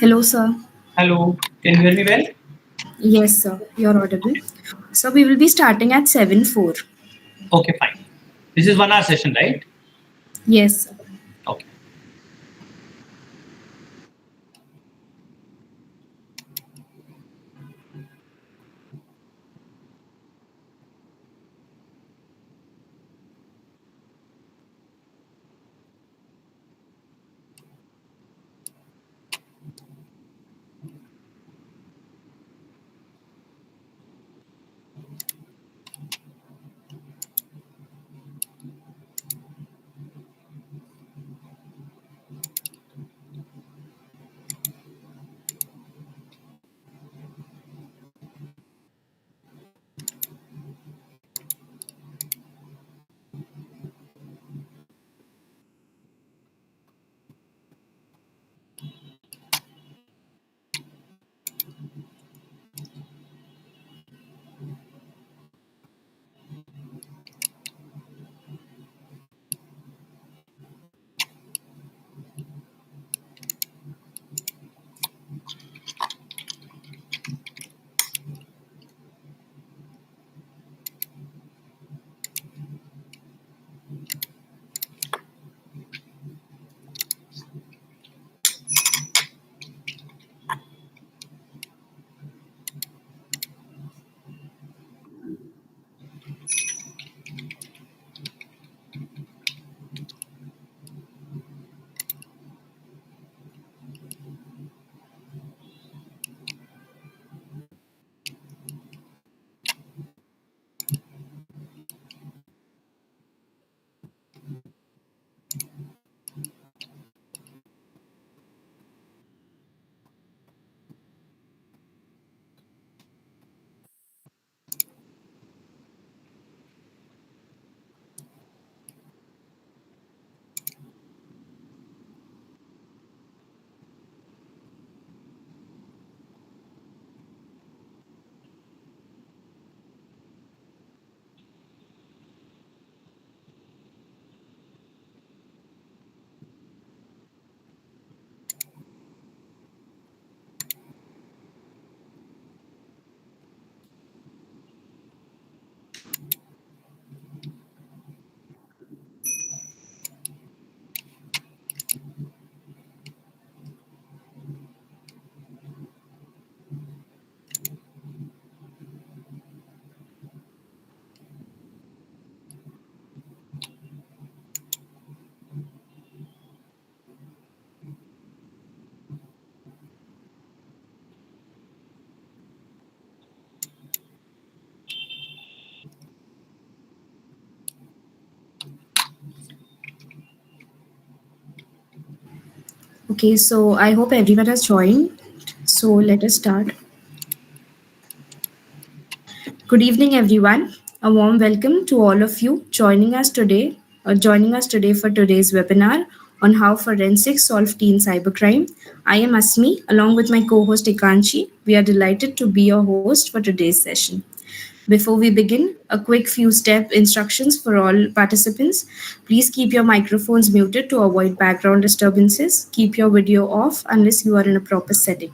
Hello, sir. Hello, can you hear me well? Yes, sir. You're audible. So we will be starting at 7:04. Okay, fine. This is 1 hour session, right? Yes, sir. Okay. Okay, so I hope everyone has joined. So let us start. Good evening, everyone. A warm welcome to all of you joining us today for today's webinar on how forensics solve teen cybercrime. I am Asmi, along with my co-host Ikanchi. We are delighted to be your host for today's session. Before we begin, a quick few step instructions for all participants. Please keep your microphones muted to avoid background disturbances. Keep your video off unless you are in a proper setting.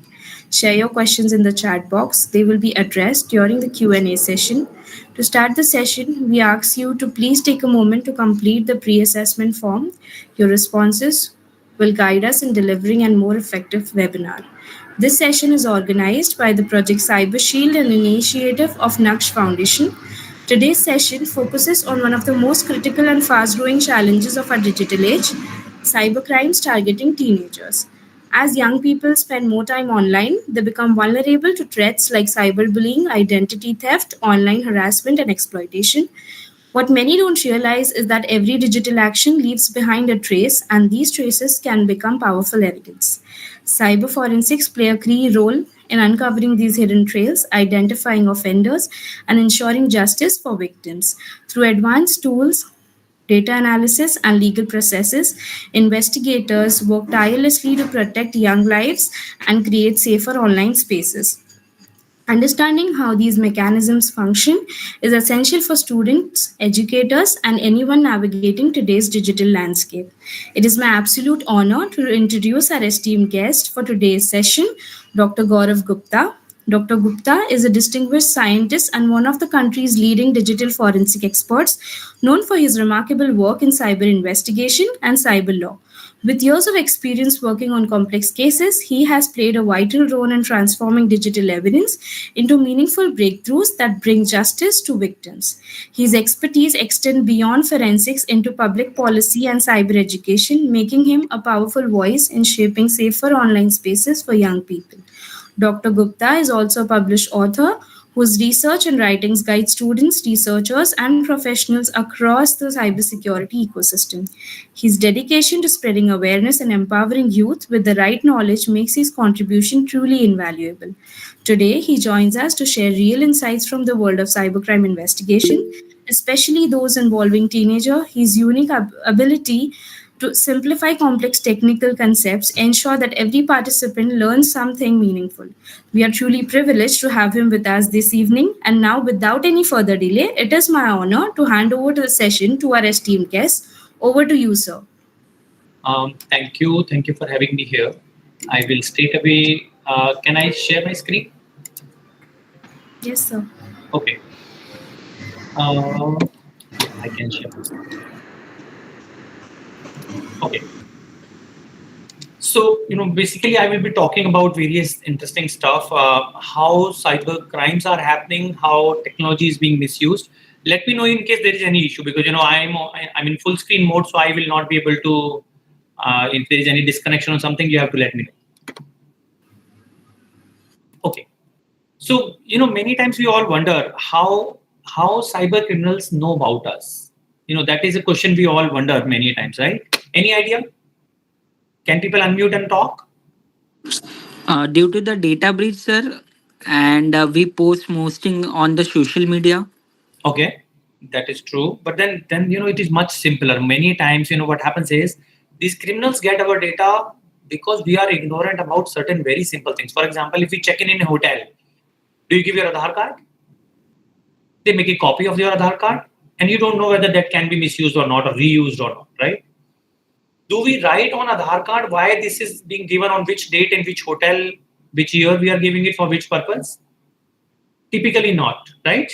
Share your questions in the chat box. They will be addressed during the Q&A session. To start the session, we ask you to please take a moment to complete the pre-assessment form. Your responses will guide us in delivering a more effective webinar. This session is organized by the project CyberShield, an initiative of Naksh Foundation. Today's session focuses on one of the most critical and fast growing challenges of our digital age, cybercrimes targeting teenagers. As young people spend more time online, they become vulnerable to threats like cyberbullying, identity theft, online harassment, and exploitation. What many don't realize is that every digital action leaves behind a trace, and these traces can become powerful evidence. Cyber forensics play a key role in uncovering these hidden trails, identifying offenders, and ensuring justice for victims. Through advanced tools, data analysis, and legal processes, investigators work tirelessly to protect young lives and create safer online spaces. Understanding how these mechanisms function is essential for students, educators, and anyone navigating today's digital landscape. It is my absolute honor to introduce our esteemed guest for today's session, Dr. Gaurav Gupta. Dr. Gupta is a distinguished scientist and one of the country's leading digital forensic experts, known for his remarkable work in cyber investigation and cyber law. With years of experience working on complex cases, he has played a vital role in transforming digital evidence into meaningful breakthroughs that bring justice to victims. His expertise extends beyond forensics into public policy and cyber education, making him a powerful voice in shaping safer online spaces for young people. Dr. Gupta is also a published author whose research and writings guide students, researchers, and professionals across the cybersecurity ecosystem. His dedication to spreading awareness and empowering youth with the right knowledge makes his contribution truly invaluable. Today, he joins us to share real insights from the world of cybercrime investigation, especially those involving teenagers. His unique ability to simplify complex technical concepts, ensure that every participant learns something meaningful. We are truly privileged to have him with us this evening. And now, without any further delay, it is my honor to hand over the session to our esteemed guest. Over to you, sir. Thank you. Thank you for having me here. I will straight away. Can I share my screen? Yes, sir. Okay. I can share. Okay. So, basically, I will be talking about various interesting stuff, how cyber crimes are happening, how technology is being misused. Let me know in case there is any issue, because I'm in full screen mode, so I will not be able to. If there is any disconnection or something, you have to let me know. Okay. So, many times we all wonder how cyber criminals know about us. That is a question we all wonder many times, right? Any idea? Can people unmute and talk? Due to the data breach, sir, and we post mostly on the social media. Okay, that is true. But then it is much simpler. Many times, what happens is these criminals get our data because we are ignorant about certain very simple things. For example, if we check in a hotel, do you give your Aadhaar card? They make a copy of your Aadhaar card, and you don't know whether that can be misused or not, or reused or not, right? Do we write on Aadhaar card why this is being given on which date, in which hotel, which year we are giving it, for which purpose? Typically not, right?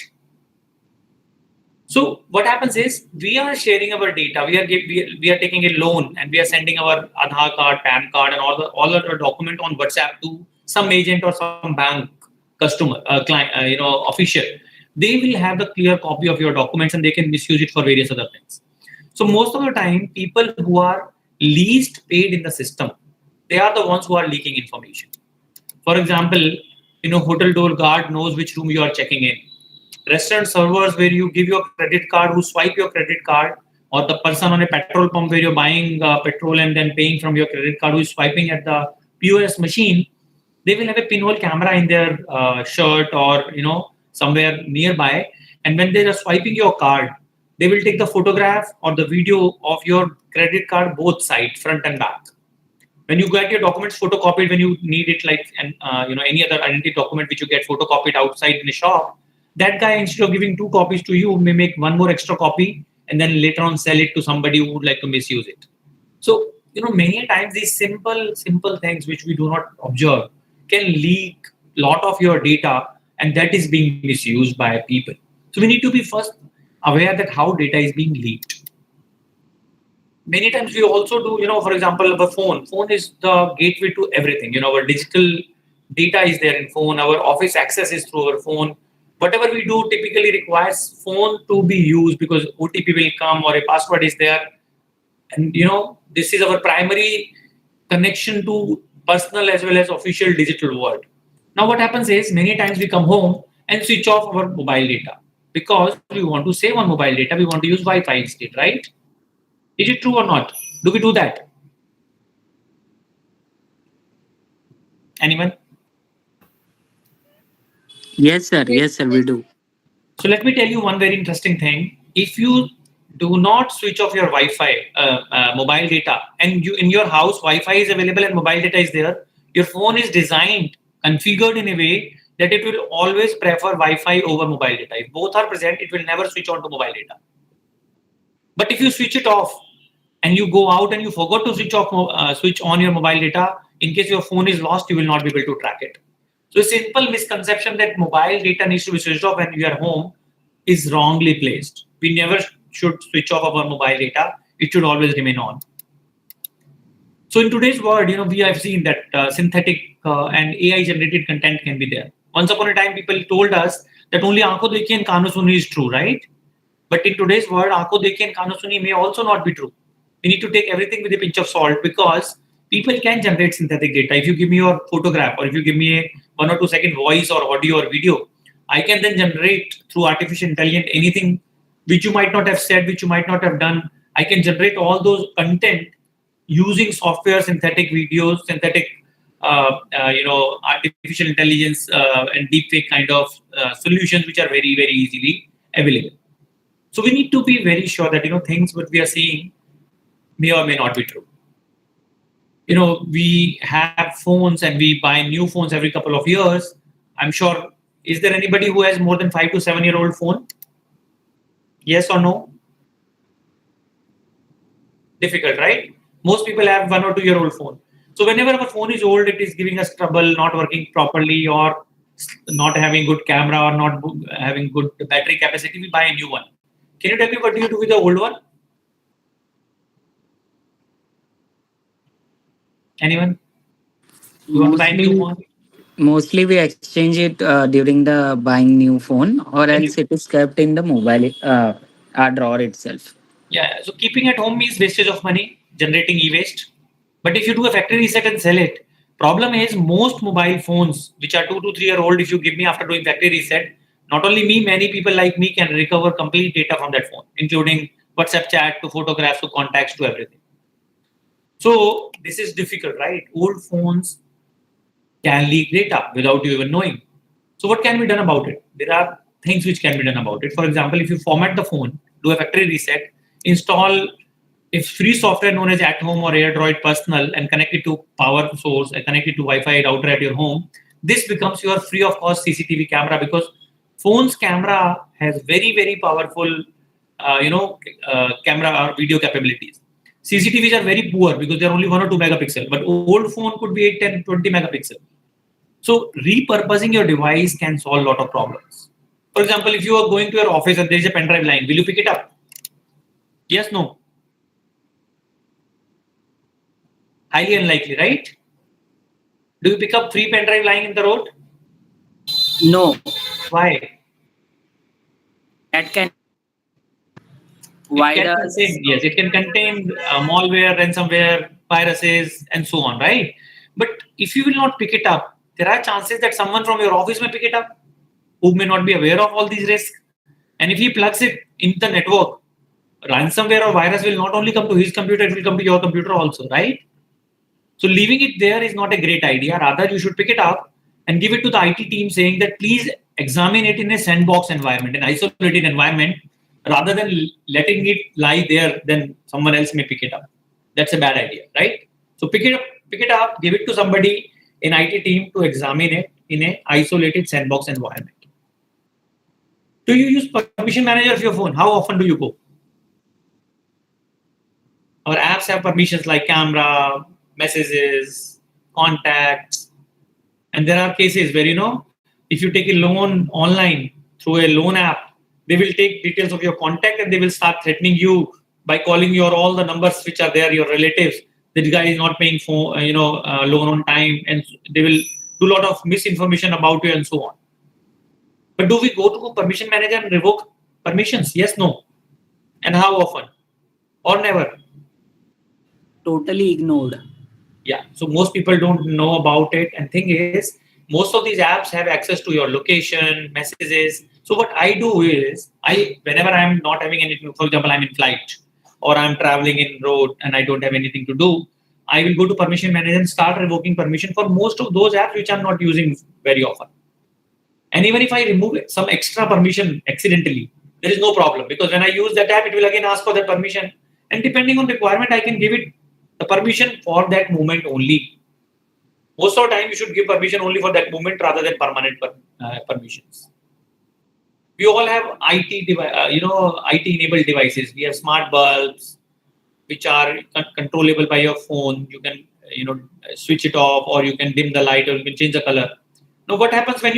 So what happens is we are sharing our data. We are taking a loan, and we are sending our Aadhaar card, PAN card, and all the document on WhatsApp to some agent or some bank customer, client, official. They will have the clear copy of your documents, and they can misuse it for various other things. So most of the time, people who are least paid in the system, they are the ones who are leaking information. For example, hotel door guard knows which room you are checking in. Restaurant servers where you give your credit card, who swipe your credit card, or the person on a petrol pump where you're buying petrol and then paying from your credit card, who is swiping at the POS machine, they will have a pinhole camera in their shirt or somewhere nearby, and when they are swiping your card, they will take the photograph or the video of your credit card, both sides, front and back. When you get your documents photocopied, when you need it, like any other identity document which you get photocopied outside in a shop, that guy, instead of giving 2 copies to you, may make 1 more extra copy and then later on sell it to somebody who would like to misuse it. So many times these simple things which we do not observe can leak a lot of your data, and that is being misused by people. So we need to be first aware that how data is being leaked. Many times we also do, for example, our phone is the gateway to everything. Our digital data is there in phone. Our office access is through our phone. Whatever we do typically requires phone to be used, because OTP will come or a password is there. And, this is our primary connection to personal as well as official digital world. Now, what happens is many times we come home and switch off our mobile data because we want to save on mobile data. We want to use Wi-Fi instead, right? Is it true or not? Do we do that? Anyone? Yes, sir. Yes, sir. We do. So let me tell you one very interesting thing. If you do not switch off your Wi-Fi, mobile data, and you in your house Wi-Fi is available and mobile data is there, your phone is designed, configured in a way that it will always prefer Wi-Fi over mobile data. If both are present, it will never switch on to mobile data. But if you switch it off and you go out and you forgot to switch on your mobile data, in case your phone is lost, you will not be able to track it. So a simple misconception that mobile data needs to be switched off when you are home is wrongly placed. We never should switch off our mobile data. It should always remain on. So in today's world, we have seen that synthetic and AI generated content can be there. Once upon a time, people told us that only aankho dekhi and kaano suni is true, right? But in today's world, aankho dekhi and kaano suni may also not be true. We need to take everything with a pinch of salt because people can generate synthetic data. If you give me your photograph or if you give me a 1 or 2 second voice or audio or video, I can then generate through artificial intelligence anything which you might not have said, which you might not have done. I can generate all those content using software, synthetic videos, synthetic, artificial intelligence and deepfake kind of solutions, which are very, very easily available. So we need to be very sure that things what we are seeing may or may not be true. We have phones and we buy new phones every couple of years. I'm sure. Is there anybody who has more than 5 to 7 year old phone? Yes or no? Difficult, right? Most people have 1 or 2 year old phone. So whenever our phone is old, it is giving us trouble, not working properly, or not having good camera, or not having good battery capacity. We buy a new one. Can you tell me what do you do with the old one? Anyone? You want to buy a new phone? Mostly we exchange it during the buying new phone, or else it is kept in the mobile our drawer itself. Yeah, so keeping at home means wastage of money, generating e-waste. But if you do a factory reset and sell it, problem is most mobile phones, which are 2 to 3 year old, if you give me after doing factory reset, not only me, many people like me can recover complete data from that phone, including WhatsApp chat to photographs to contacts to everything. So this is difficult, right? Old phones can leak data without you even knowing. So what can be done about it? There are things which can be done about it. For example, if you format the phone, do a factory reset, install a free software known as At Home or AirDroid Personal and connect it to power source and connect it to Wi-Fi router at your home. This becomes your free of cost CCTV camera because phone's camera has very, very powerful, camera or video capabilities. CCTVs are very poor because they're only 1 or 2 megapixel, but old phone could be 8, 10, 20 megapixel. So repurposing your device can solve a lot of problems. For example, if you are going to your office and there is a pen drive lying, will you pick it up? Yes, no? Highly unlikely, right? Do you pick up free pen drive lying in the road? No. Why? That can virus. Yes, it can contain malware, ransomware, viruses, and so on, right? But if you will not pick it up, there are chances that someone from your office may pick it up who may not be aware of all these risks. And if he plugs it in the network, ransomware or virus will not only come to his computer, it will come to your computer also, right? So leaving it there is not a great idea. Rather, you should pick it up and give it to the IT team saying that please examine it in a sandbox environment, an isolated environment, rather than letting it lie there, then someone else may pick it up. That's a bad idea, right? So pick it up, give it to somebody in IT team to examine it in an isolated sandbox environment. Do you use permission manager of your phone? How often do you go? Our apps have permissions like camera, messages, contacts, and there are cases where if you take a loan online through a loan app, they will take details of your contact and they will start threatening you by calling your all the numbers which are there, your relatives. This guy is not paying for loan on time, and they will do a lot of misinformation about you and so on. But do we go to permission manager and revoke permissions? Yes, no, and how often, or never? Totally ignored. Yeah, so most people don't know about it, and thing is, most of these apps have access to your location, messages. So what I do is, whenever I'm not having anything, for example, I'm in flight or I'm traveling in road and I don't have anything to do, I will go to permission manager and start revoking permission for most of those apps which I'm not using very often. And even if I remove some extra permission accidentally, there is no problem because when I use that app, it will again ask for that permission. And depending on requirement, I can give it the permission for that moment only. Most of the time, you should give permission only for that moment rather than permanent permissions. We all have IT-enabled devices. We have smart bulbs, which are controllable by your phone. You can, switch it off, or you can dim the light, or you can change the color. Now, what happens when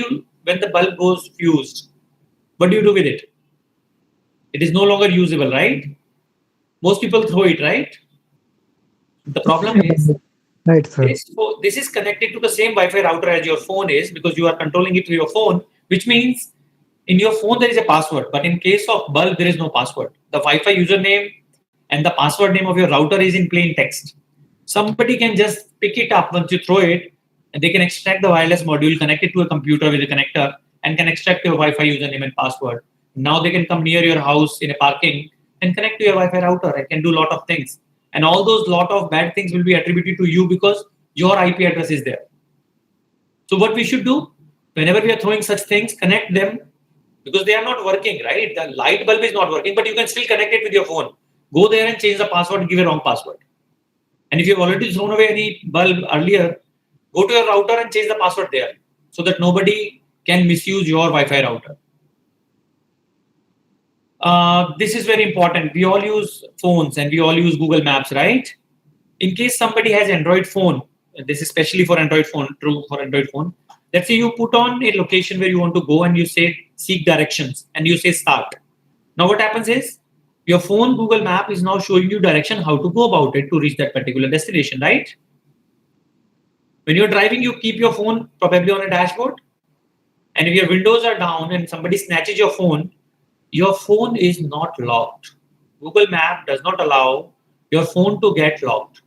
the bulb goes fused? What do you do with it? It is no longer usable, right? Most people throw it, right? The problem is Right, sir. this is connected to the same Wi-Fi router as your phone is, because you are controlling it through your phone, which means in your phone there is a password, but in case of bulb there is no password. The Wi-Fi username and the password name of your router is in plain text. Somebody can just pick it up once you throw it, and they can extract the wireless module, connect it to a computer with a connector, and can extract your Wi-Fi username and password. Now they can come near your house in a parking and connect to your Wi-Fi router and can do a lot of things. And all those lot of bad things will be attributed to you because your IP address is there. So what we should do, whenever we are throwing such things, connect them, because they are not working, right? The light bulb is not working, but you can still connect it with your phone. Go there and change the password and give a wrong password. And if you've already thrown away any bulb earlier, go to your router and change the password there, so that nobody can misuse your Wi-Fi router. This is very important. We all use phones and we all use Google Maps, right? In case somebody has Android phone, this is especially for Android phone, true for Android phone. Let's say you put on a location where you want to go and you say seek directions and you say start. Now what happens is your phone Google Map is now showing you direction how to go about it to reach that particular destination, right? When you're driving, you keep your phone probably on a dashboard. And if your windows are down and somebody snatches your phone is not locked. Google Map does not allow your phone to get locked,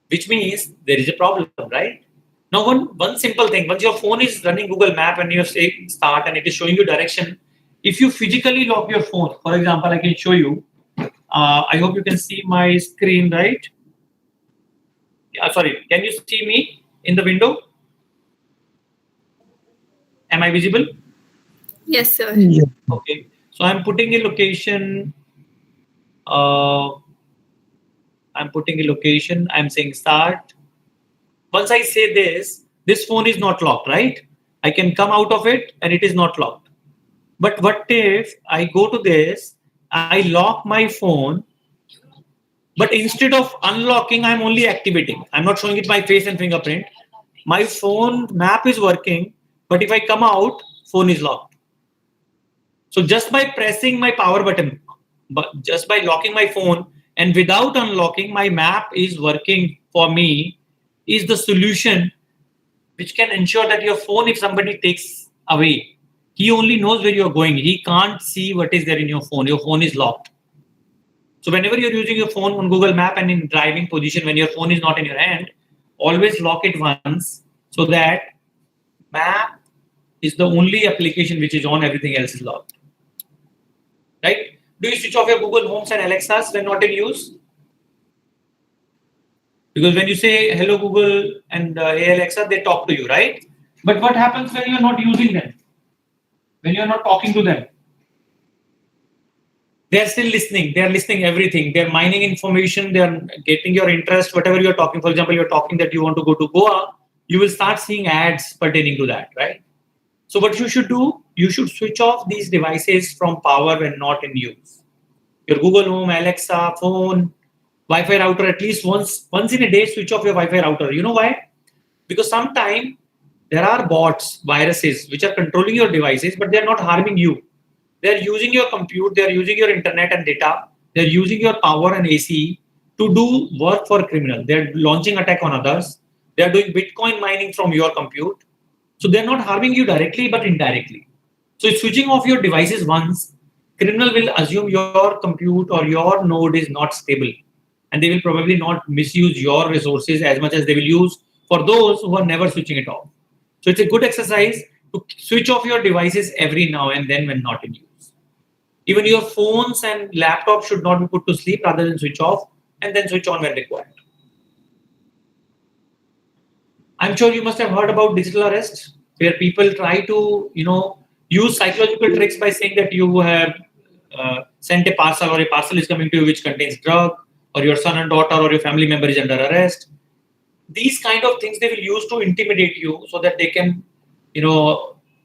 which means there is a problem, right? Now, one simple thing, once your phone is running Google Map and you say start and it is showing you direction, if you physically lock your phone, for example, I can show you. I hope you can see my screen, right? Sorry, can you see me in the window? Am I visible? Yes, sir. Yeah. Okay, so I'm putting a location. I'm saying start. Once I say this phone is not locked, right? I can come out of it and it is not locked. But what if I go to this, I lock my phone, but instead of unlocking, I'm only activating. I'm not showing it my face and fingerprint. My phone map is working, but if I come out, phone is locked. So just by pressing my power button, but just by locking my phone and without unlocking, my map is working for me, is the solution which can ensure that your phone, if somebody takes away, he only knows where you're going. He can't see what is there in your phone. Your phone is locked. So whenever you're using your phone on Google Map and in driving position, when your phone is not in your hand, always lock it once, so that map is the only application which is on, everything else is locked. Right? Do you switch off your Google Homes and Alexas when not in use? Because when you say hello Google and hey Alexa, they talk to you, right? But what happens when you're not using them? When you're not talking to them? They're still listening. They're listening everything. They're mining information. They're getting your interest, whatever you're talking. For example, you're talking that you want to go to Goa. You will start seeing ads pertaining to that, right? So what you should do, you should switch off these devices from power when not in use. Your Google Home, Alexa, phone, Wi-Fi router, at least once in a day, switch off your Wi-Fi router. You know why? Because sometimes there are bots, viruses, which are controlling your devices, but they're not harming you. They're using your compute, they're using your internet and data, they're using your power and AC to do work for criminal. They're launching attack on others. They're doing Bitcoin mining from your compute. So they're not harming you directly, but indirectly. So switching off your devices once, criminal will assume your compute or your node is not stable. And they will probably not misuse your resources as much as they will use for those who are never switching it off. So it's a good exercise to switch off your devices every now and then when not in use. Even your phones and laptops should not be put to sleep, rather than switch off and then switch on when required. I'm sure you must have heard about digital arrest, where people try to, use psychological tricks by saying that you have sent a parcel, or a parcel is coming to you which contains drug, or your son and daughter or your family member is under arrest. These kind of things they will use to intimidate you so that they can,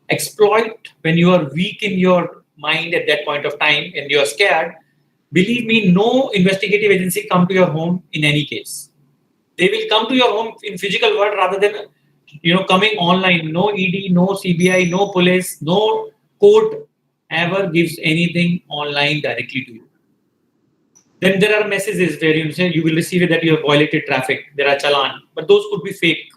exploit when you are weak in your mind at that point of time and you are scared. Believe me, no investigative agency come to your home in any case. They will come to your home in physical world rather than coming online. No ED, no CBI, no police, no court ever gives anything online directly to you. Then there are messages where you say you will receive it that you have violated traffic. There are challan, but those could be fake.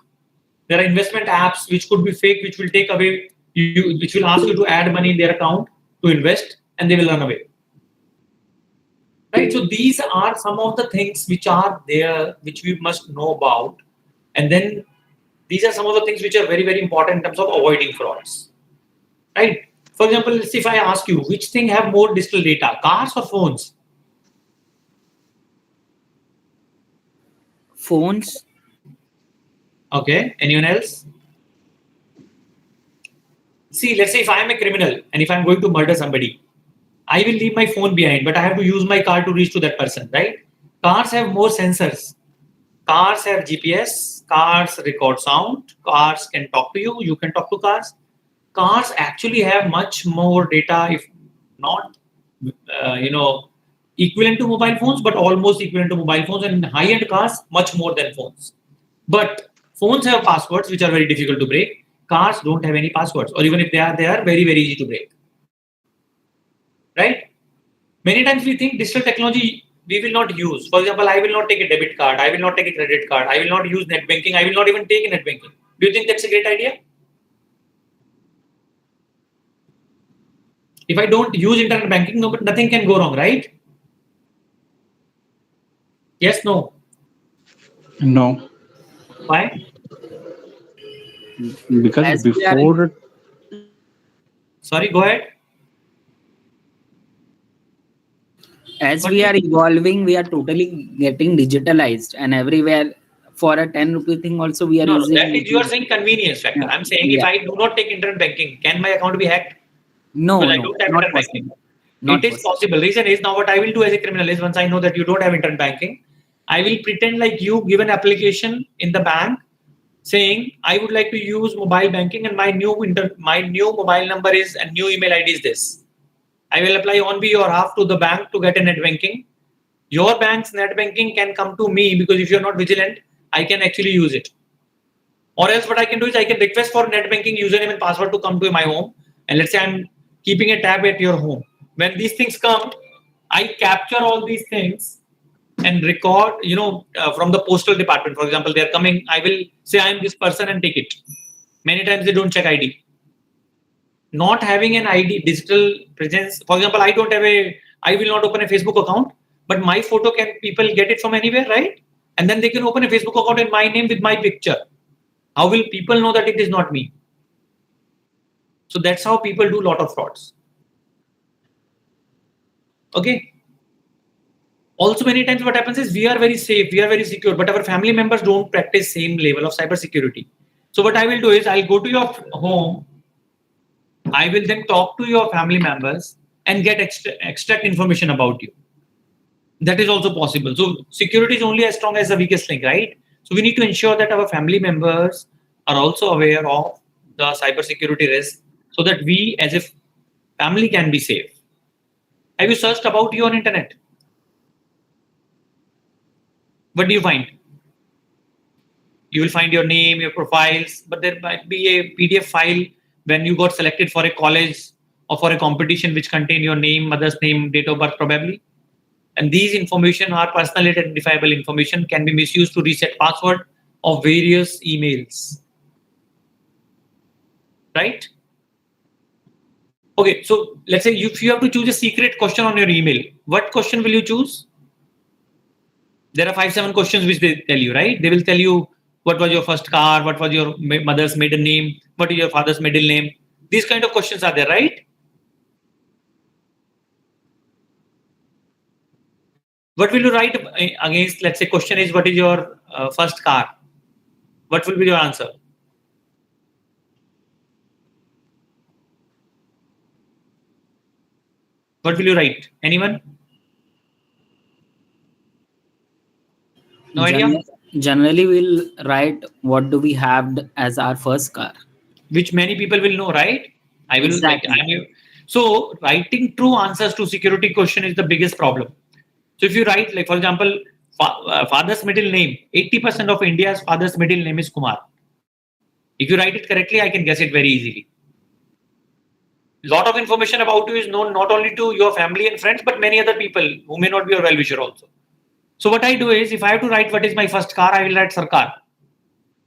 There are investment apps which could be fake, which will take away you, which will ask you to add money in their account to invest, and they will run away. Right. So these are some of the things which are there, which we must know about, and then these are some of the things which are very, very important in terms of avoiding frauds. Right. For example, let's see if I ask you which thing have more digital data, cars or phones? Phones. Okay. Anyone else? See, let's say if I am a criminal and if I'm going to murder somebody, I will leave my phone behind, but I have to use my car to reach to that person, right? Cars have more sensors. Cars have GPS. Cars record sound. Cars can talk to you. You can talk to cars. Cars actually have much more data, if not, equivalent to mobile phones, but almost equivalent to mobile phones. And high-end cars, much more than phones. But phones have passwords which are very difficult to break. Cars don't have any passwords, or even if they are very, very easy to break. Right? Many times we think digital technology we will not use. For example, I will not take a debit card. I will not take a credit card. I will not use net banking. I will not even take a net banking. Do you think that's a great idea? If I don't use internet banking, no, nothing can go wrong, right? Yes, no. No, Why? because As we are before Sorry, go ahead. as What we do are you, evolving, we are totally getting digitalized, and everywhere for a 10 rupee thing also we are no, that using is you are UPI. saying convenience factor. Yeah, I'm saying if yeah. I do not take internet banking, can my account be hacked? No, Because I no, don't have not internet banking. possible. It Not is possible. possible. Reason is now what I will do as a criminal is once I know that you don't have internet banking, I will pretend like you give an application in the bank saying I would like to use mobile banking and my new mobile number is and new email ID is this. I will apply on behalf to the bank to get a net banking. Your bank's net banking can come to me because if you're not vigilant, I can actually use it. Or else what I can do is I can request for net banking username and password to come to my home. And let's say I'm keeping a tab at your home. When these things come, I capture all these things and record, from the postal department. For example, they're coming, I will say I am this person and take it. Many times they don't check ID. Not having an ID, digital presence. For example, I will not open a Facebook account, but my photo can people get it from anywhere, right? And then they can open a Facebook account in my name with my picture. How will people know that it is not me? So that's how people do a lot of frauds. Okay. Also, many times what happens is we are very safe, we are very secure, but our family members don't practice same level of cyber security. So what I will do is I'll go to your home. I will then talk to your family members and get extract information about you. That is also possible. So security is only as strong as the weakest link, right? So we need to ensure that our family members are also aware of the cyber security risk so that we as a family can be safe. Have you searched about you on internet? What do you find? You will find your name, your profiles, but there might be a PDF file when you got selected for a college or for a competition which contain your name, mother's name, date of birth probably. And these information are personally identifiable information can be misused to reset password of various emails. Right? Okay, so let's say if you have to choose a secret question on your email, what question will you choose? There are 5-7 questions which they tell you, right? They will tell you what was your first car, what was your mother's maiden name, what is your father's middle name. These kind of questions are there, right? What will you write against? Let's say question is what is your first car? What will be your answer? What will you write? Anyone? No idea? Generally, we'll write what do we have as our first car. which many people will know, right? I will like Exactly. so writing true answers to security question is the biggest problem. So if you write, like for example, father's middle name, 80% of India's father's middle name is Kumar. If you write it correctly, I can guess it very easily. Lot of information about you is known not only to your family and friends, but many other people who may not be your well-wisher also. So what I do is, if I have to write what is my first car, I will write Sarkar,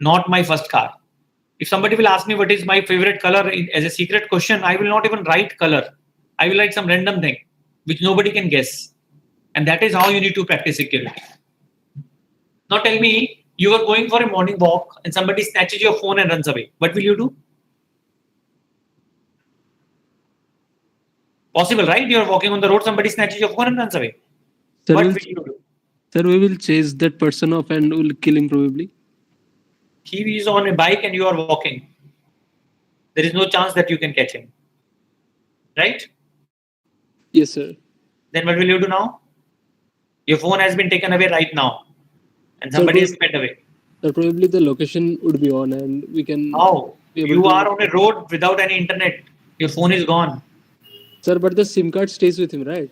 not my first car. If somebody will ask me what is my favorite color as a secret question, I will not even write color. I will write some random thing which nobody can guess. And that is how you need to practice security. Now tell me, you are going for a morning walk and somebody snatches your phone and runs away. What will you do? Possible, right? You are walking on the road, somebody snatches your phone and runs away. Sir, What we'll, will you do? sir, we will chase that person off and will kill him probably. He is on a bike and you are walking. There is no chance that you can catch him. Right? Yes, sir. Then what will you do now? Your phone has been taken away right now. And Sir, somebody has sped away. Sir, probably the location would be on and we can How? be able You to. are on a road without any internet. Your phone is gone. Sir, but the SIM card stays with him, right?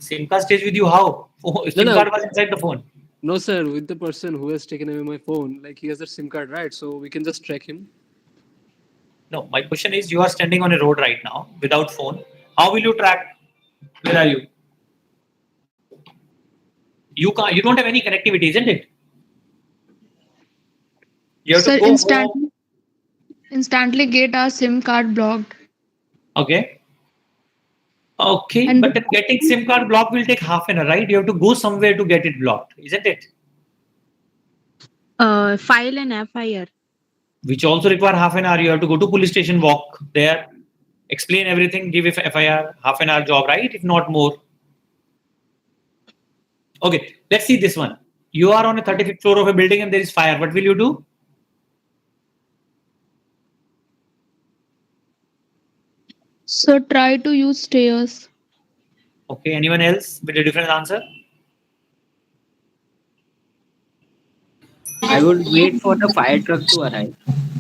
SIM card stays with you. How? SIM no. card was inside the phone. No, sir, with the person who has taken away my phone, like he has a SIM card, right? So we can just track him. No, my question is, you are standing on a road right now without phone. How will you track? Where are you? You can't. You don't have any connectivity, isn't it? You have Sir, to go home. instantly get our SIM card blocked. Okay. Okay, And but then getting SIM card blocked will take half an hour, right? You have to go somewhere to get it blocked, isn't it? File an FIR. Which also require half an hour. You have to go to police station, walk there, explain everything, give FIR, half an hour job, right? If not more. Okay, let's see this one. You are on a 35th floor of a building and there is fire. What will you do? so try to use stairs. Okay, anyone else with a different answer? I would wait for the fire truck to arrive.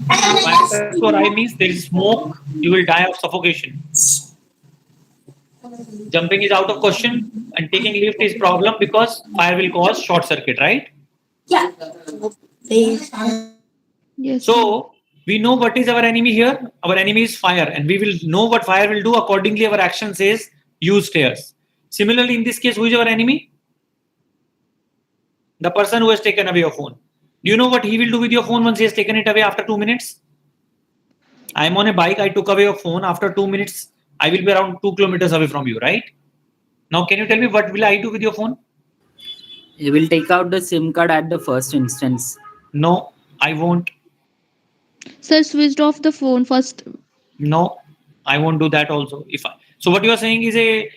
Fire truck to arrive means there is smoke, you will die of suffocation. Jumping is out of question and taking lift is problem because fire will cause short circuit, right? Yes. sir. So we know what is our enemy here. Our enemy is fire, and we will know what fire will do. Accordingly, our action says use stairs. Similarly, in this case, who is our enemy? The person who has taken away your phone. Do you know what he will do with your phone once he has taken it away after 2 minutes? I am on a bike. I took away your phone. After 2 minutes, I will be around 2 kilometers away from you, right? Now, can you tell me what will I do with your phone? You will take out the SIM card at the first instance. No, I won't. Sir, switched off the phone first. No, I won't do that also. So what you are saying is a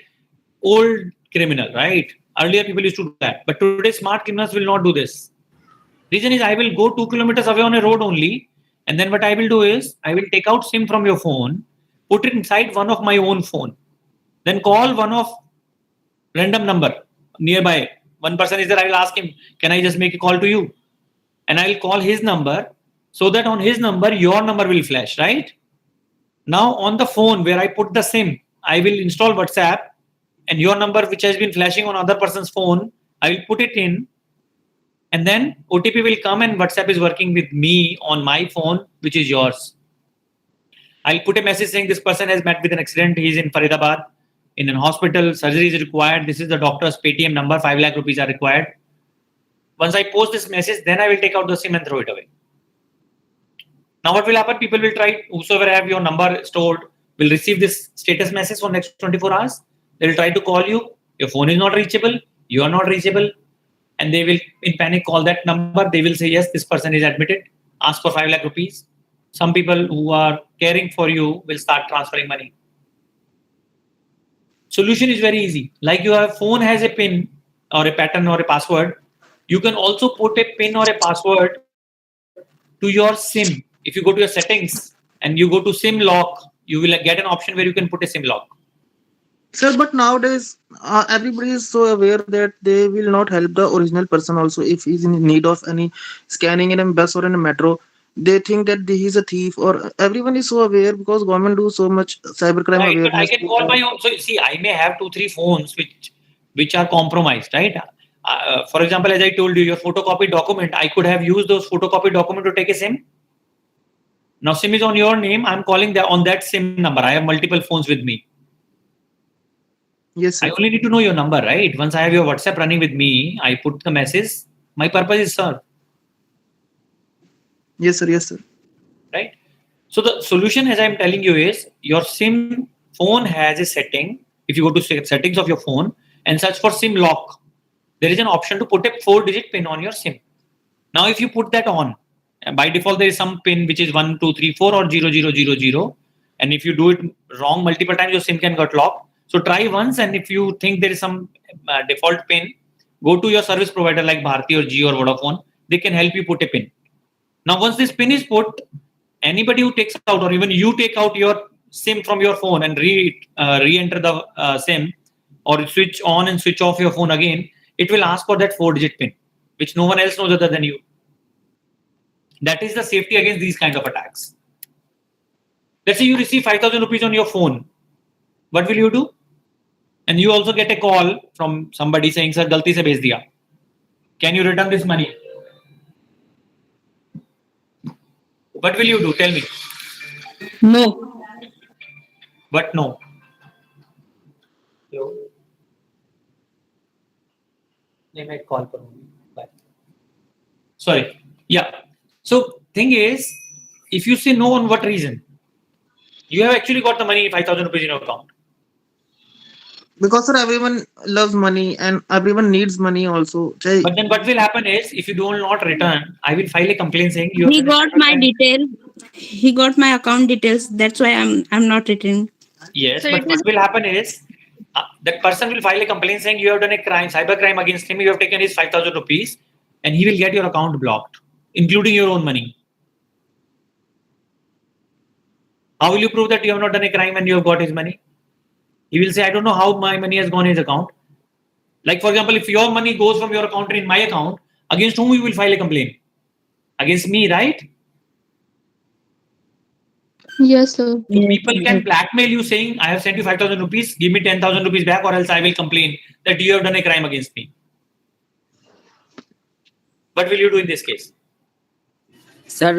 old criminal, right? Earlier people used to do that, but today smart criminals will not do this. Reason is I will go 2 kilometers away on a road only, and then what I will do is I will take out SIM from your phone, put it inside one of my own phone, then call one of random number nearby. One person is there, I will ask him, can I just make a call to you? And I will call his number so that on his number, your number will flash, right? Now on the phone where I put the SIM, I will install WhatsApp and your number which has been flashing on other person's phone, I will put it in and then OTP will come and WhatsApp is working with me on my phone, which is yours. I'll put a message saying this person has met with an accident. He's in Faridabad in an hospital. Surgery is required. This is the doctor's Paytm number. 5 lakh rupees are required. Once I post this message, then I will take out the SIM and throw it away. Now what will happen? People will try, whosoever have your number stored will receive this status message for next 24 hours. They will try to call you. Your phone is not reachable. You are not reachable. And they will in panic call that number. They will say, yes, this person is admitted. Ask for 5 lakh rupees. Some people who are caring for you will start transferring money. Solution is very easy. Like your phone has a pin or a pattern or a password. You can also put a pin or a password to your SIM. If you go to your settings and you go to SIM lock, you will get an option where you can put a SIM lock. Sir, but nowadays everybody is so aware that they will not help the original person also if he's in need of any scanning in a bus or in a metro. They think that he's a thief, or everyone is so aware because government do so much cybercrime Right, but I awareness. can call my own. So see, I may have 2 3 phones which are compromised, right? For example, as I told you, your photocopy document, I could have used those photocopy document to take a SIM. Now SIM is on your name. I'm calling that on that SIM number. I have multiple phones with me. Yes, I sir. only need to know your number, right? Once I have your WhatsApp running with me, I put the message. My purpose is served, Yes, sir. Yes, sir. right? So the solution, as I'm telling you, is your SIM phone has a setting. If you go to settings of your phone and search for SIM lock, there is an option to put a 4-digit pin on your SIM. Now, if you put that on, by default there is some pin which is 1234 or 0000, and if you do it wrong multiple times, your SIM can get locked. So try once, and if you think there is some default pin, go to your service provider like Bharti or Jio or Vodafone. They can help you put a pin. Now, once this pin is put, anybody who takes out, or even you take out your SIM from your phone and re-enter the SIM, or switch on and switch off your phone again, it will ask for that 4-digit pin, which no one else knows other than you. That is the safety against these kind of attacks. Let's say you receive 5,000 rupees on your phone. What will you do? And you also get a call from somebody saying, "Sir, galti se bhej diya. Can you return this money?" What will you do? Tell me. No. But no. Hello? They might call for me. Bye. Sorry. Yeah. So thing is, if you say no, on what reason? You have actually got the money, 5,000 rupees in your account. Because sir, everyone loves money and everyone needs money also. But then what will happen is, if you do not return, I will file a complaint saying you He have got my detail. He got my account details. That's why I'm not returning. Yes, So but it what is- will happen is, that person will file a complaint saying you have done a crime, cybercrime against him. You have taken his 5,000 rupees, and he will get your account blocked, including your own money. How will you prove that you have not done a crime and you have got his money? He will say, "I don't know how my money has gone in his account." Like, for example, if your money goes from your account in my account, against whom you will file a complaint? Against me, right? Yes, sir. So people can blackmail you saying, "I have sent you 5,000 rupees, give me 10,000 rupees back, or else I will complain that you have done a crime against me." What will you do in this case? Sir,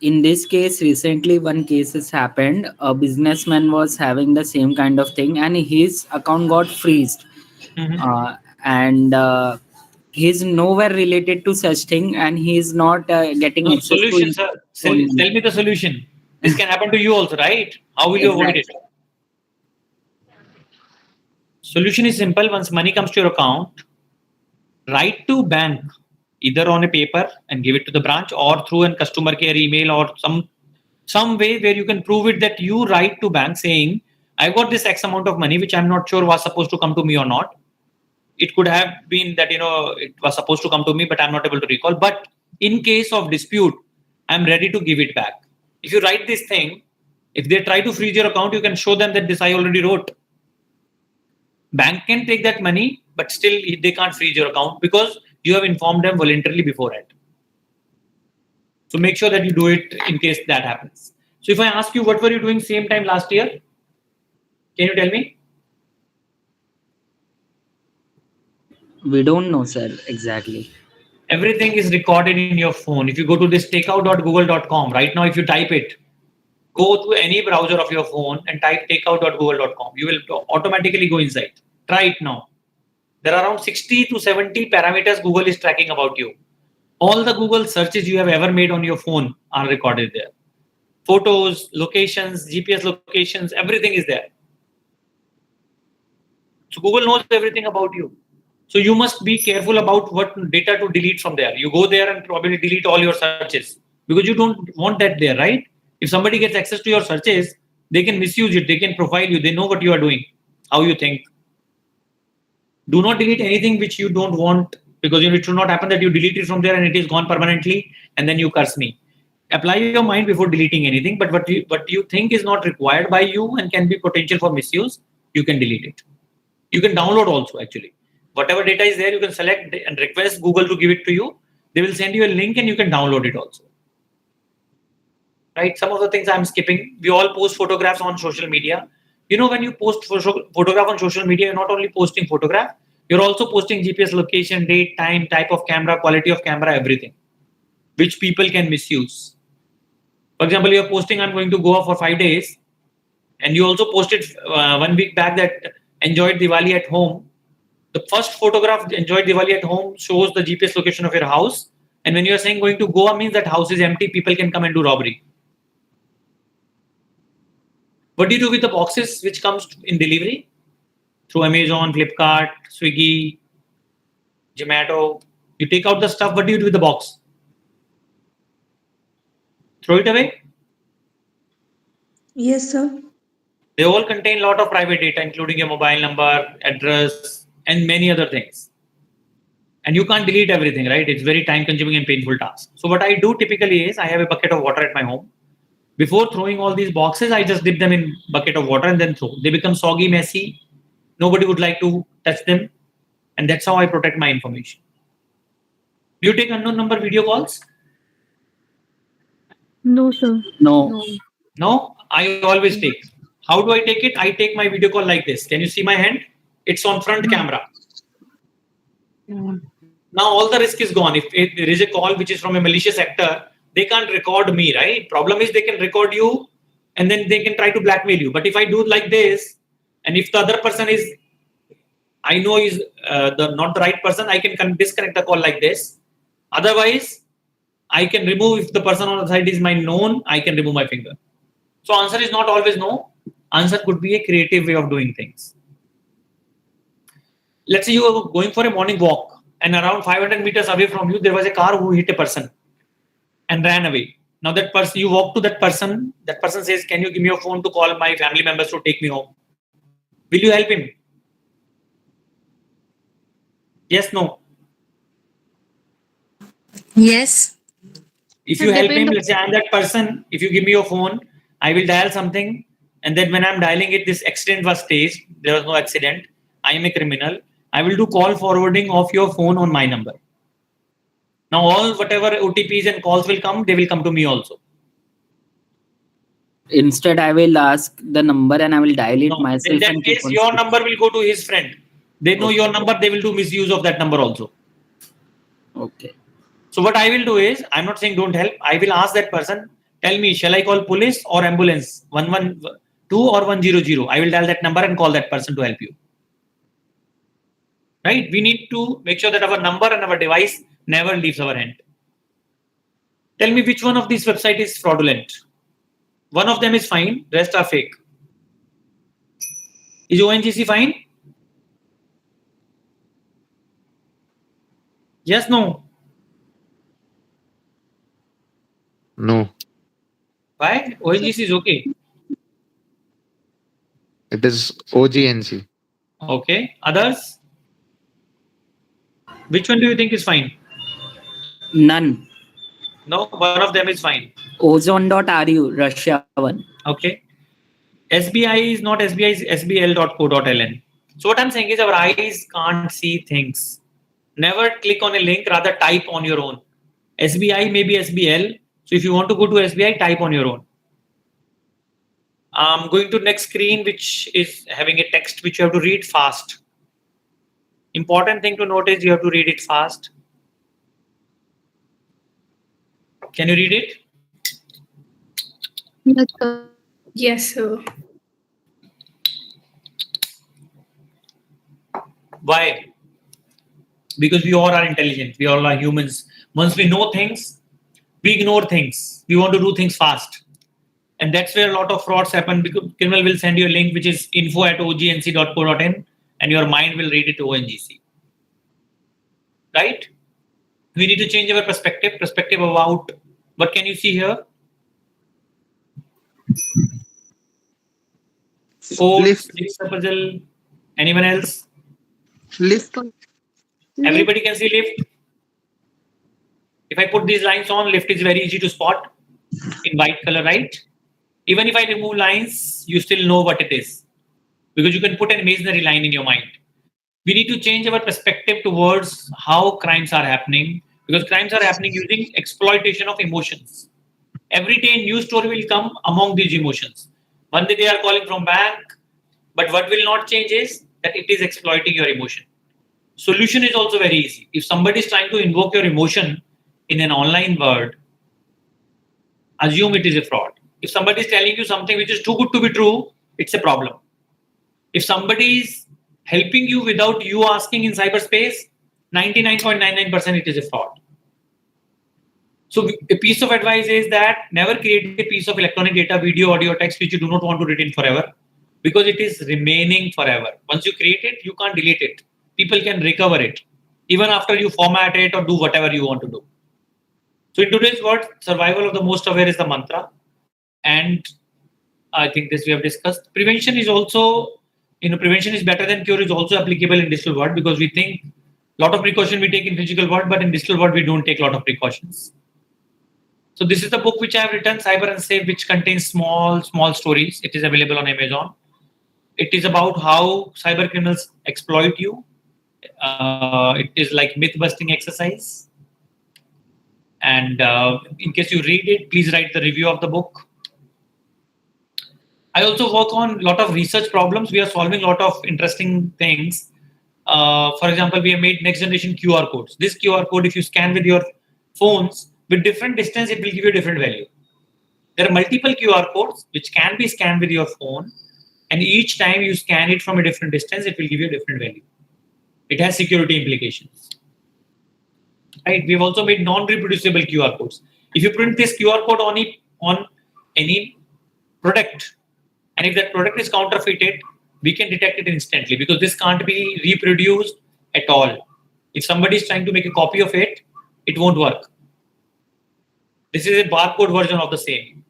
in this case, recently one case has happened. A businessman was having the same kind of thing, and his account got freezed. Mhm. And he's nowhere related to such thing, and he's not getting No, access to solution, his sir. phone Tell me the solution. This can happen to you also, right? How will you avoid it? Exactly. Solution is simple. Once money comes to your account, write to bank either on a paper and give it to the branch, or through a customer care email, or some way where you can prove it, that you write to bank saying, "I got this X amount of money which I'm not sure was supposed to come to me or not. It could have been that it was supposed to come to me, but I'm not able to recall. But in case of dispute, I'm ready to give it back." If you write this thing, if they try to freeze your account, you can show them that this I already wrote. Bank can take that money, but still they can't freeze your account because you have informed them voluntarily beforehand. So make sure that you do it in case that happens. So if I ask you, what were you doing same time last year? Can you tell me? We don't know, sir, exactly. Everything is recorded in your phone. If you go to this takeout.google.com right now, if you type it, go to any browser of your phone and type takeout.google.com. You will automatically go inside. Try it now. There are around 60 to 70 parameters Google is tracking about you. All the Google searches you have ever made on your phone are recorded there. Photos, locations, GPS locations, everything is there. So Google knows everything about you. So you must be careful about what data to delete from there. You go there and probably delete all your searches because you don't want that there, right? If somebody gets access to your searches, they can misuse it. They can profile you. They know what you are doing, how you think. Do not delete anything which you don't want, because it should not happen that you delete it from there and it is gone permanently and then you curse me. Apply your mind before deleting anything, but what you think is not required by you and can be potential for misuse, you can delete it. You can download also actually. Whatever data is there, you can select and request Google to give it to you. They will send you a link and you can download it also. Right? Some of the things I'm skipping. We all post photographs on social media. You know, when you post photograph on social media, you're not only posting photograph, you're also posting GPS location, date, time, type of camera, quality of camera, everything, which people can misuse. For example, you're posting, I'm going to Goa for 5 days, and you also posted 1 week back that enjoyed Diwali at home. The first photograph, enjoyed Diwali at home, shows the GPS location of your house. And when you're saying going to Goa, means that house is empty, people can come and do robbery. What do you do with the boxes which comes in delivery? Through Amazon, Flipkart, Swiggy, Zomato. You take out the stuff, what do you do with the box? Throw it away? Yes, sir. They all contain a lot of private data, including your mobile number, address, and many other things. And you can't delete everything, right? It's very time consuming and painful task. So what I do typically is I have a bucket of water at my home. Before throwing all these boxes, I just dip them in bucket of water and then throw. They become soggy, messy. Nobody would like to touch them. And that's how I protect my information. Do you take unknown number video calls? No, sir. No. No, I always take. How do I take it? I take my video call like this. Can you see my hand? It's on front camera. Now all the risk is gone. If there is a call which is from a malicious actor, they can't record me, right? Problem is they can record you and then they can try to blackmail you. But if I do like this, and if the other person is, I know is not the right person, I can disconnect the call like this. Otherwise, I can remove, if the person on the side is my known, I can remove my finger. So answer is not always no. Answer could be a creative way of doing things. Let's say you are going for a morning walk and around 500 meters away from you, there was a car who hit a person and ran away. Now that person, you walk to that person says, can you give me your phone to call my family members to take me home? Will you help him? Yes, no. Yes. If you help him, let's say I'm that person, if you give me your phone, I will dial something, and then when I'm dialing it, this accident was staged, there was no accident, I am a criminal, I will do call forwarding of your phone on my number. Now all whatever OTPs and calls will come, they will come to me also. Instead, I will ask the number and I will dial it No, myself. in that and case, keep on your speaking. number will go to his friend. They know your number, they will do misuse of that number also. Okay. So what I will do is, I'm not saying don't help, I will ask that person, tell me, shall I call police or ambulance? 112 or 100? I will dial that number and call that person to help you. Right? We need to make sure that our number and our device never leaves our hand. Tell me which one of these websites is fraudulent. One of them is fine, rest are fake. Is ONGC fine? Yes, no. No, Why? ONGC is okay. it is OGNC. Okay. Others? Which one do you think is fine? None. No, one of them is fine. Ozone.ru, Russia one. Okay. SBI is not SBI, is sbl.co.ln. So what I'm saying is our eyes can't see things. Never click on a link, rather type on your own. SBI may be SBL. So if you want to go to SBI, type on your own. I'm going to next screen, which is having a text which you have to read fast. Important thing to note is you have to read it fast. Can you read it? Yes, sir. Yes, sir. Why? Because we all are intelligent. We all are humans. Once we know things, we ignore things. We want to do things fast. And that's where a lot of frauds happen, because criminal will send you a link which is info@ognc.co.in and your mind will read it to ONGC. Right? We need to change our perspective about what can you see here? Force, puzzle. Anyone else? Lift. Everybody can see lift. If I put these lines on, lift is very easy to spot in white color, right? Even if I remove lines, you still know what it is, because you can put an imaginary line in your mind. We need to change our perspective towards how crimes are happening, because crimes are happening using exploitation of emotions. Every day a news story will come among these emotions. One day they are calling from bank, but what will not change is that it is exploiting your emotion. Solution is also very easy. If somebody is trying to invoke your emotion in an online world, assume it is a fraud. If somebody is telling you something which is too good to be true, it's a problem. If somebody is helping you without you asking in cyberspace, 99.99% it is a fraud. So a piece of advice is that never create a piece of electronic data, video, audio, text which you do not want to retain forever, because it is remaining forever. Once you create it, you can't delete it. People can recover it, even after you format it or do whatever you want to do. So in today's world, survival of the most aware is the mantra. And I think this we have discussed. Prevention is also, prevention is better than cure is also applicable in digital world, because we think a lot of precaution we take in physical world, but in digital world, we don't take a lot of precautions. So this is the book which I have written, Cyber Unsafe, which contains small stories. It is available on Amazon. It is about how cyber criminals exploit you. It is like myth-busting exercise. And in case you read it, please write the review of the book. I also work on a lot of research problems. We are solving a lot of interesting things. For example, we have made next generation QR codes. This QR code, if you scan with your phones, with different distance, it will give you a different value. There are multiple QR codes which can be scanned with your phone, and each time you scan it from a different distance, it will give you a different value. It has security implications. Right? We've also made non-reproducible QR codes. If you print this QR code on any product, and if that product is counterfeited, we can detect it instantly, because this can't be reproduced at all. If somebody is trying to make a copy of it, it won't work. This is a barcode version of the same.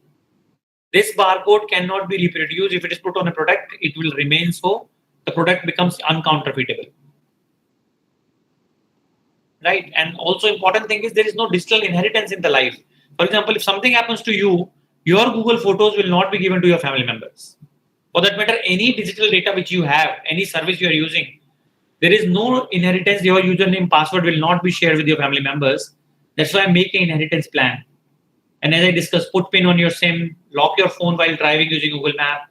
This barcode cannot be reproduced. If it is put on a product, it will remain so. The product becomes uncounterfeitable. Right? And also important thing is there is no digital inheritance in the life. For example, if something happens to you, your Google photos will not be given to your family members. For that matter, any digital data which you have, any service you are using, there is no inheritance. Your username, password will not be shared with your family members. That's why I make an inheritance plan. And as I discussed, put PIN on your SIM, lock your phone while driving using Google Map.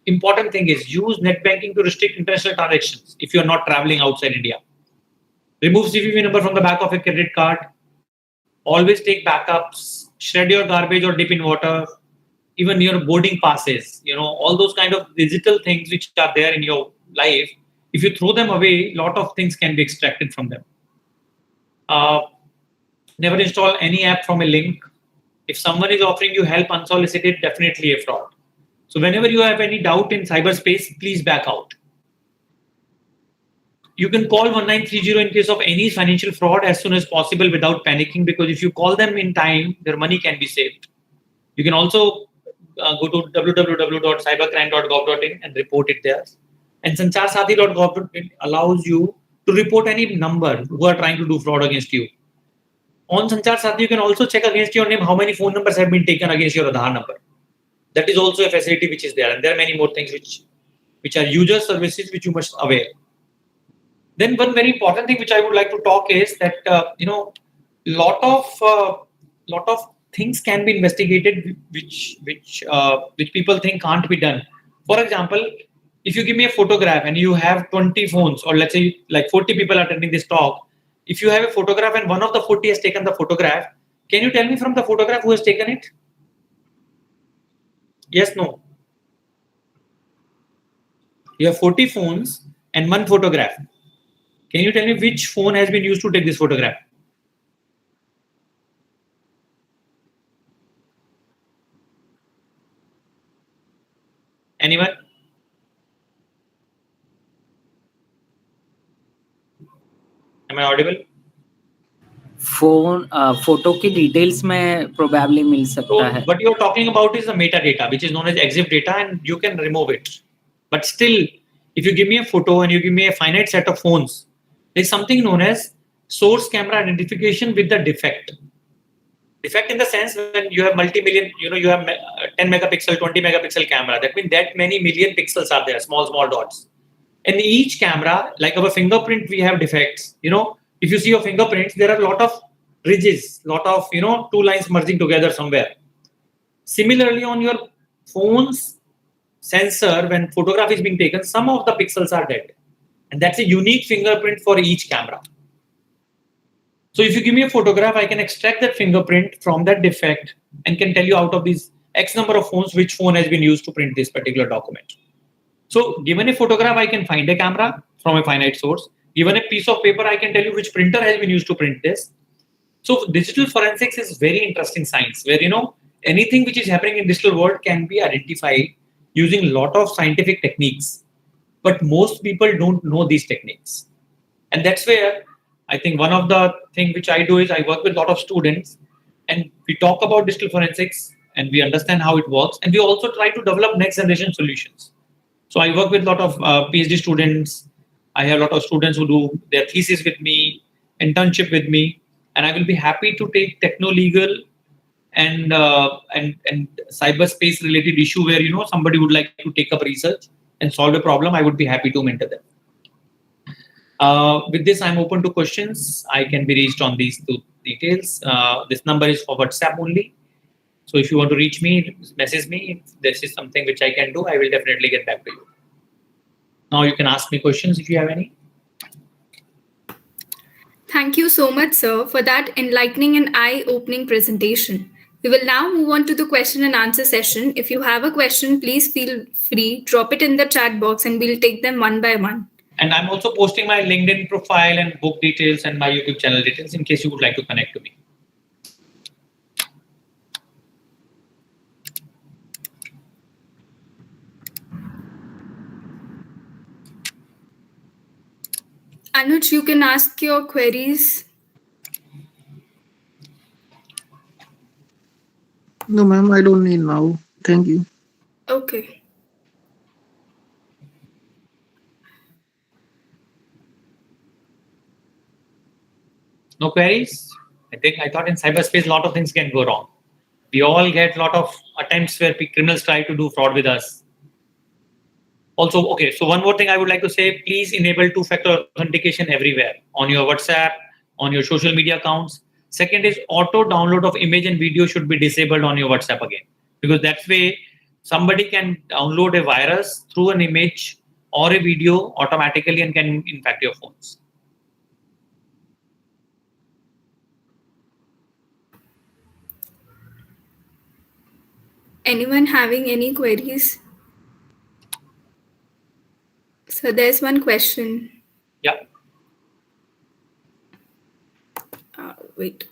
Important thing is use net banking to restrict international transactions if you are not traveling outside India. Remove CVV number from the back of a credit card. Always take backups. Shred your garbage or dip in water. Even your boarding passes, all those kind of digital things which are there in your life. If you throw them away, a lot of things can be extracted from them. Never install any app from a link. If someone is offering you help unsolicited, definitely a fraud. So whenever you have any doubt in cyberspace, please back out. You can call 1930 in case of any financial fraud as soon as possible without panicking, because if you call them in time, their money can be saved. You can also go to www.cybercrime.gov.in and report it there. And sancharsati.gov.in allows you to report any number who are trying to do fraud against you. On Sanchar Sati, you can also check against your name how many phone numbers have been taken against your Aadhaar number. That is also a facility which is there. And there are many more things which are user services which you must aware. Then one very important thing which I would like to talk is that lot of things can be investigated which people think can't be done. For example, if you give me a photograph and you have 20 phones, or let's say like 40 people are attending this talk, if you have a photograph and one of the 40 has taken the photograph, can you tell me from the photograph who has taken it? Yes, no. You have 40 phones and one photograph. Can you tell me which phone has been used to take this photograph? Anyone? Am I audible? Phone photo की details में probably मिल सकता है. What you're talking about is the metadata, which is known as EXIF data, and you can remove it. But still, if you give me a photo and you give me a finite set of phones, there's something known as source camera identification with the defect. Defect in the sense when you have multi-million, you have 10 megapixel, 20 megapixel camera. That means that many million pixels are there, small dots. In each camera, like our fingerprint, we have defects. If you see your fingerprints, there are a lot of ridges, lot of two lines merging together somewhere. Similarly, on your phone's sensor, when photograph is being taken, some of the pixels are dead, and that's a unique fingerprint for each camera. So if you give me a photograph, I can extract that fingerprint from that defect and can tell you out of these X number of phones, which phone has been used to print this particular document. So given a photograph, I can find a camera from a finite source. Given a piece of paper, I can tell you which printer has been used to print this. So digital forensics is very interesting science where, anything which is happening in digital world can be identified using a lot of scientific techniques. But most people don't know these techniques. And that's where I think one of the things which I do is I work with a lot of students and we talk about digital forensics and we understand how it works. And we also try to develop next generation solutions. So I work with a lot of PhD students. I have a lot of students who do their thesis with me, internship with me, and I will be happy to take techno-legal and cyberspace related issue where somebody would like to take up research and solve a problem. I would be happy to mentor them. With this, I'm open to questions. I can be reached on these two details. This number is for WhatsApp only. So if you want to reach me, message me. If this is something which I can do, I will definitely get back to you. Now you can ask me questions if you have any. Thank you so much, sir, for that enlightening and eye-opening presentation. We will now move on to the question and answer session. If you have a question, please feel free, drop it in the chat box and we'll take them one by one. And I'm also posting my LinkedIn profile and book details and my YouTube channel details in case you would like to connect to me. Anuj, you can ask your queries. No, ma'am, I don't need now. Thank you. Okay. No queries? I thought in cyberspace a lot of things can go wrong. We all get a lot of attempts where criminals try to do fraud with us. Also, okay, so one more thing I would like to say, please enable two-factor authentication everywhere, on your WhatsApp, on your social media accounts. Second is auto download of image and video should be disabled on your WhatsApp again, because that way somebody can download a virus through an image or a video automatically and can infect your phones. Anyone having any queries? So there's one question. Yeah. Wait.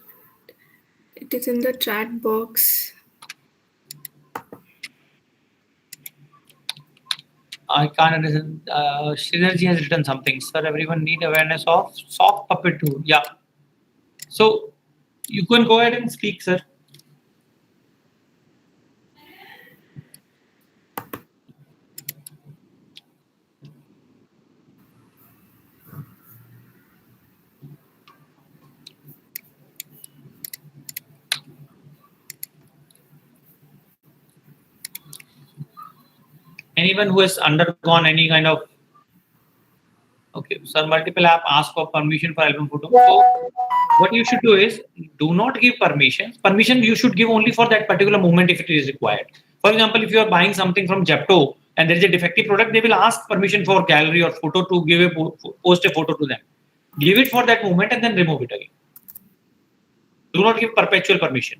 It is in the chat box. I can't understand. Synergy has written something. Sir, everyone need awareness of soft puppet tool. Yeah. So you can go ahead and speak, sir. Anyone who has undergone any kind of sir, multiple app ask for permission for album photo. So what you should do is do not give permission. Permission you should give only for that particular moment if it is required. For example, if you are buying something from Zepto and there is a defective product, they will ask permission for gallery or photo to give post a photo to them. Give it for that moment and then remove it again. Do not give perpetual permission.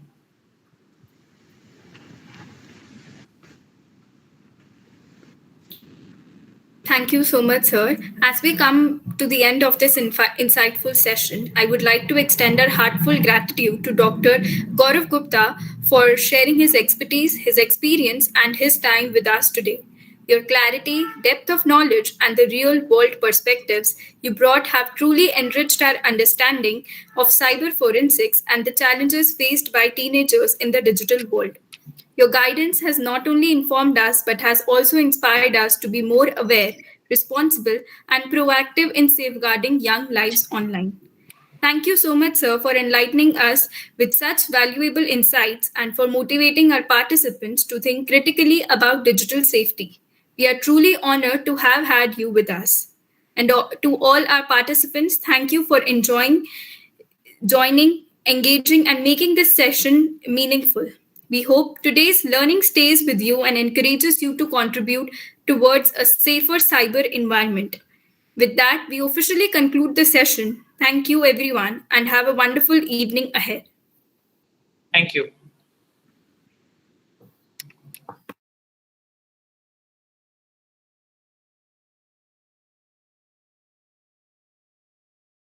Thank you so much, sir. As we come to the end of this insightful session, I would like to extend our heartfelt gratitude to Dr. Gaurav Gupta for sharing his expertise, his experience, and his time with us today. Your clarity, depth of knowledge, and the real world perspectives you brought have truly enriched our understanding of cyber forensics and the challenges faced by teenagers in the digital world. Your guidance has not only informed us but has also inspired us to be more aware, responsible, and proactive in safeguarding young lives online. Thank you so much, sir, for enlightening us with such valuable insights and for motivating our participants to think critically about digital safety. We are truly honored to have had you with us. And to all our participants, thank you for joining, engaging, and making this session meaningful. We hope today's learning stays with you and encourages you to contribute towards a safer cyber environment. With that, we officially conclude the session. Thank you, everyone, and have a wonderful evening ahead. Thank you.